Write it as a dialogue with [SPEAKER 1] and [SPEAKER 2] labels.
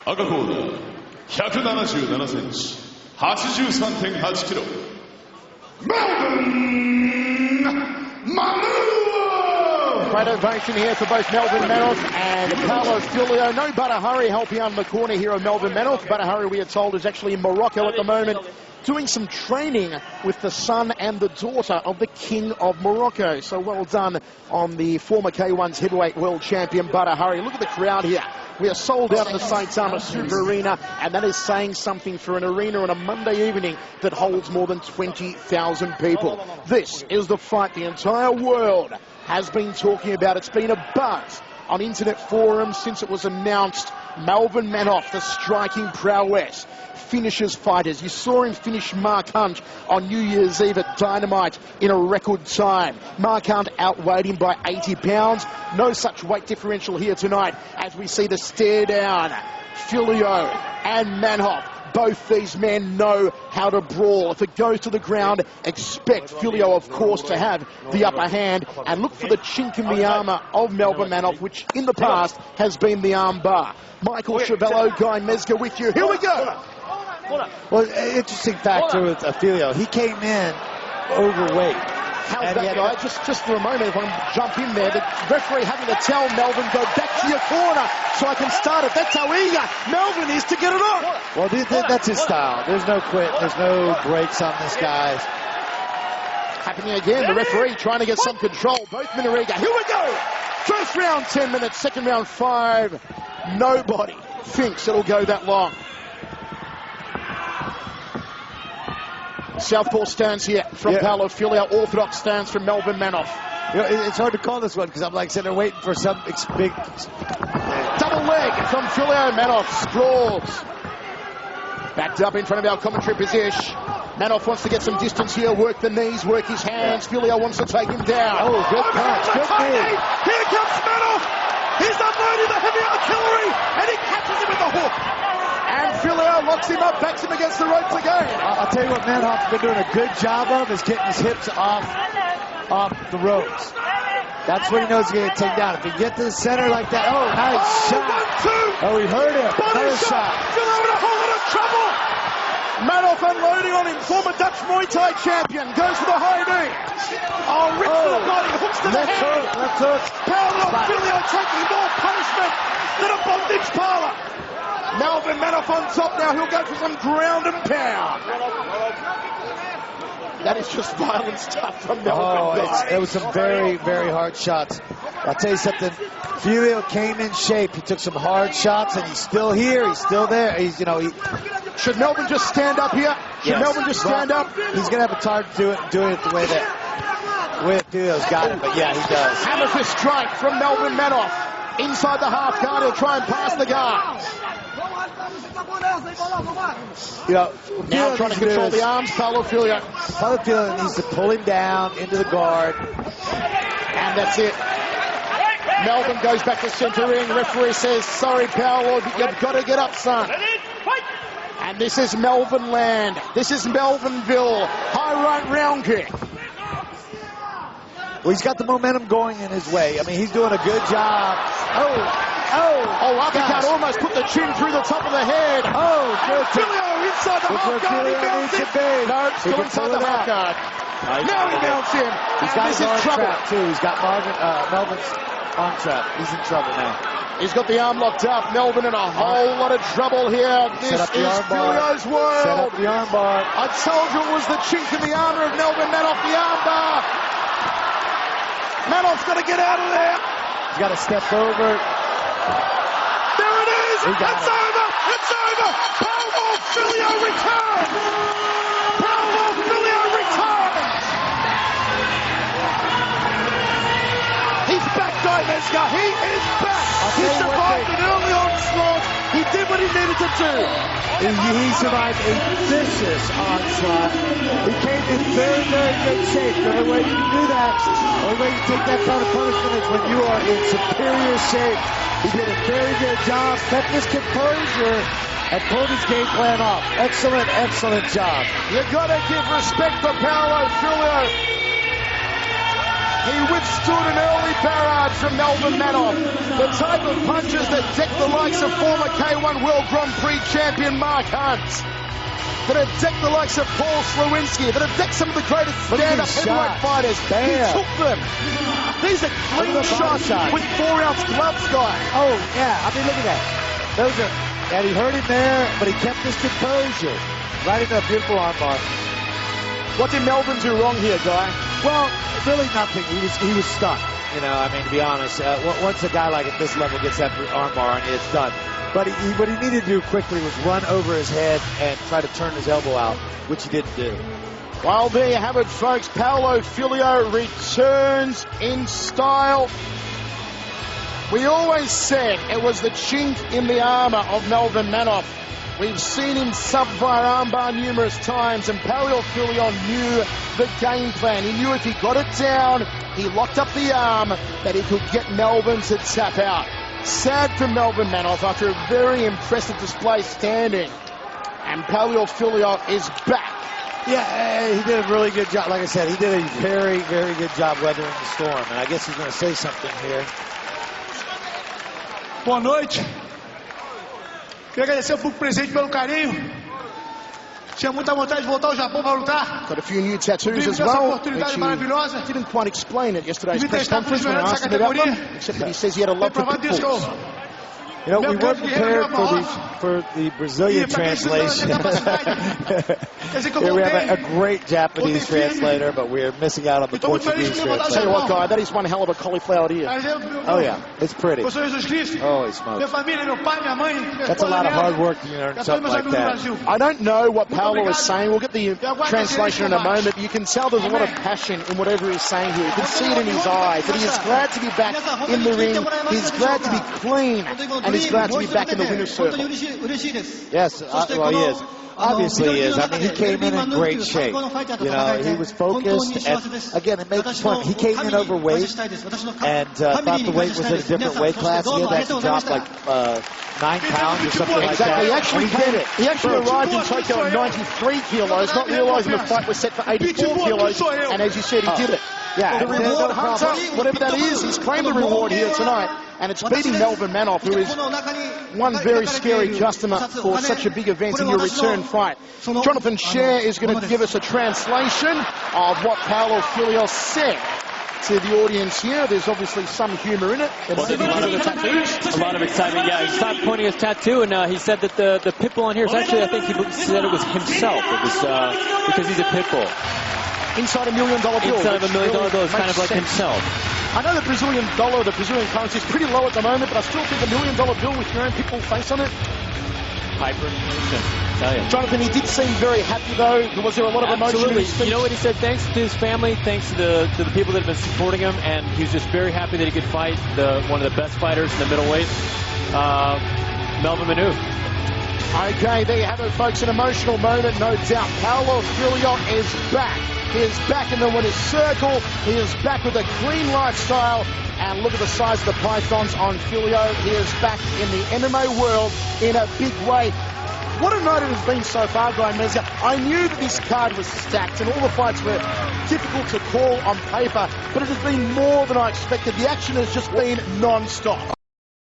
[SPEAKER 1] 赤コーナー177センチ 83.8 キロ Melvin Manhoef!
[SPEAKER 2] Great ovation here for both Melvin Manhoef and Paulo Filho. No Badahari helping out in the corner here of Melvin Manhoef. Badahari, we are told, is actually in Morocco at the moment, doing some training with the son and the daughter of the King of Morocco. So well done on the former K1's heavyweight world champion Badahari. Look at the crowd here. We are sold out in the Saitama Super Arena, and that is saying something for an arena on a Monday evening that holds more than 20,000 people. This is the fight the entire world has been talking about. It's been a buzz on internet forums since it was announced. Melvin Manhoef, the striking prowess, finishes fighters. You saw him finish Mark Hunt on New Year's Eve at Dynamite in a record time. Mark Hunt outweighed him by 80 pounds. No such weight differential here tonight as we see the stare down. Filho and Manhoef. Both these men know how to brawl. If it goes to the ground, expect Filho, of course, to have the upper hand. And look for the chink in the armour of Melvin Manhoef, which in the past has been the arm bar. Michael Chavello, Guy Mezger with you. Here we go.
[SPEAKER 3] Well, interesting factor with Filho. He came in overweight.
[SPEAKER 2] How's that, guy? Just for a moment, if I can jump in there, the referee having to tell Melvin, go back to your corner so I can start it. That's how eager Melvin is to get it on.
[SPEAKER 3] Well, that's his style. There's no quit. There's no breaks on this guy.
[SPEAKER 2] Happening again, the referee trying to get some control. Both men are eager. Here we go. First round, 10 minutes. Second round, 5. Nobody thinks it'll go that long. Southpaw stance here from Paulo Filho. Orthodox stance from Melvin Manhoef.
[SPEAKER 3] You know, it's hard to call this one because I'm like sitting there waiting for some big...
[SPEAKER 2] Double leg from Filho. Manhoef sprawls. Backed up in front of our commentary position. Manhoef wants to get some distance here, work the knees, work his hands. Filho wants to take him down.
[SPEAKER 3] Oh, good punch. Good knee.
[SPEAKER 2] Here comes Manhoef. He's unloading the heavy artillery, and he catches him with the hook. And Filho locks him up, backs him against the ropes again.
[SPEAKER 3] I'll tell you what Manhoef's been doing a good job of is getting his hips off the ropes. That's what he knows he's going to take down. If he get to the center like that, oh, nice shot.
[SPEAKER 2] 1, 2.
[SPEAKER 3] Oh, he hurt him. Another shot.
[SPEAKER 2] Filho in a whole lot of trouble. Manhoef unloading on him. Former Dutch Muay Thai champion. Goes for the high knee. Oh, rips to the body. Hooks to the head.
[SPEAKER 3] Left hook.
[SPEAKER 2] Paulo Filho taking more punishment than a bondage parlor. Melvin Manhoef on top now. He'll go for some ground and pound. That is just violent stuff from Melvin.
[SPEAKER 3] There was some very, very hard shots. I'll tell you something. Filho came in shape. He took some hard shots, and he's still here. He's still there. He's,
[SPEAKER 2] Should Melvin just stand up here? Should Melvin just stand up?
[SPEAKER 3] He's going to have a time doing it the way that Filho's got it, but yeah, he does.
[SPEAKER 2] Hammer fist strike from Melvin Manhoef. Inside the half guard, he'll try and pass the guard. Now trying to control the arms, Paulo Filho.
[SPEAKER 3] Paulo Filho needs to pull him down into the guard.
[SPEAKER 2] And that's it. Melvin goes back to center ring. Referee says, sorry, Paulo, you've got to get up, son. And this is Melvin land. This is Melvinville. High right round kick.
[SPEAKER 3] Well, he's got the momentum going in his way. I mean, he's doing a good job.
[SPEAKER 2] Oh, uppercut almost put the chin through the top of the head.
[SPEAKER 3] Oh, good.
[SPEAKER 2] Filho inside the half guard. He mounts it. No, still inside the half guard. Now he mounts him.
[SPEAKER 3] He's got his arm trap, too. He's got Melvin's arm trap. He's in trouble now.
[SPEAKER 2] He's got the arm locked up. Melvin in a whole lot of trouble here. This is Filho's world.
[SPEAKER 3] Set up the arm bar.
[SPEAKER 2] I told you it was the chink in the armor of Melvin Manhoef, the arm bar. Manhoef's got to get out of there.
[SPEAKER 3] He's got to step over.
[SPEAKER 2] There it is. It's over. It's over. Paulo Filho returns. Paulo Filho returns. He's back, Guy Mezger. He is back. He survived an early onslaught. He did what he needed to do.
[SPEAKER 3] He survived a vicious onslaught. He came in very, very good shape. The only way you can do that, the only way you take that kind of punishment is when you are in superior shape. He did a very good job, kept his composure, and pulled his game plan off. Excellent, excellent job.
[SPEAKER 2] You got to give respect to Paulo Filho. He withstood an early barrage from Melvin Manhoef. The type of punches that deck the likes of former K1 World Grand Prix champion Mark Hunt. That have decked the likes of Paul Slawinski. That have decked some of the greatest stand-up heavyweight fighters. He took them. These are clean shots with 4-ounce gloves, guy.
[SPEAKER 3] Oh, yeah. I mean, look at that. Those are... And he hurt him there, but he kept his composure. Right into a beautiful armbar.
[SPEAKER 2] What did Melvin do wrong here, Guy?
[SPEAKER 3] Well, really nothing. He was stuck. You know, I mean, to be honest, once a guy like at this level gets that armbar, and it's done. But what he needed to do quickly was run over his head and try to turn his elbow out, which he didn't do.
[SPEAKER 2] Well, there you have it, folks. Paulo Filho returns in style. We always said it was the chink in the armor of Melvin Manhoef. We've seen him sub via armbar numerous times, and Paulo Filho knew the game plan. He knew if he got it down, he locked up the arm, that he could get Melvin to tap out. Sad for Melvin Manhoef after a very impressive display standing. And Paulo Filho is back.
[SPEAKER 3] Yeah, he did a really good job. Like I said, he did a very, very good job weathering the storm. And I guess he's going to say something here.
[SPEAKER 4] Boa noite. Queria agradecer ao público presente pelo carinho. Tinha muita vontade de voltar ao Japão para lutar.
[SPEAKER 2] Got a few new tattoos as well, which he didn't quite explain at yesterday's press conference when I asked him about them, except that he says he had a love for pit bulls.
[SPEAKER 3] You know, we weren't prepared for the Brazilian translation. Here we have a great Japanese translator, but we're missing out on the Portuguese translator.
[SPEAKER 2] Tell you what, Guy, that is one hell of a cauliflower ear.
[SPEAKER 3] Oh, yeah, it's pretty. Holy smokes. That's a lot of hard work to learn something like that.
[SPEAKER 2] I don't know what Paulo is saying. We'll get the translation in a moment. You can tell there's a lot of passion in whatever he's saying here. You can see it in his eyes, that he is glad to be back in the ring. He's glad to be clean, and he's glad to be back in the winner's circle.
[SPEAKER 3] Yes, well, he is. Obviously he is. I mean, he came in great shape. You know, he was focused. And again, it makes fun. He came in overweight and thought the weight was in a different weight class. He had to actually drop like 9 pounds or something like that.
[SPEAKER 2] He actually did it. He actually arrived in Tokyo at 93 kilos, not realizing the fight was set for 84 kilos. And as you said, he did it.
[SPEAKER 3] Yeah,
[SPEAKER 2] the reward hunter, whatever that is, he's claimed the reward here tonight. And it's beating Melvin Manhoef, who is one very scary customer for such a big event in your return fight. Jonathan Scher is going to give us a translation of what Paulo Filho said to the audience here. There's obviously some humor in it.
[SPEAKER 5] A lot of excitement, yeah. He stopped pointing his tattoo, and he said that the pit bull on here is actually, I think he said it was himself. It was because he's a pit bull.
[SPEAKER 2] Inside $1 million bill.
[SPEAKER 5] Inside of $1 million bill is kind of like himself.
[SPEAKER 2] I know the Brazilian dollar, the Brazilian currency is pretty low at the moment, but I still think $1 million bill with your own pit bull face on it.
[SPEAKER 5] Hyperinflation, tell you.
[SPEAKER 2] Jonathan, he did seem very happy though. Was there a lot of emotion in his speech?
[SPEAKER 5] You know what he said? Thanks to his family, thanks to the people that have been supporting him, and he was just very happy that he could fight one of the best fighters in the middleweight, Melvin Manhoef.
[SPEAKER 2] Okay, there you have it, folks. An emotional moment, no doubt. Paulo Filho is back. He is back in the winner's circle. He is back with a clean lifestyle. And look at the size of the pythons on Filho. He is back in the MMA world in a big way. What a night it has been so far, Guy Mezga. I knew that this card was stacked and all the fights were difficult to call on paper, but it has been more than I expected. The action has just been non-stop.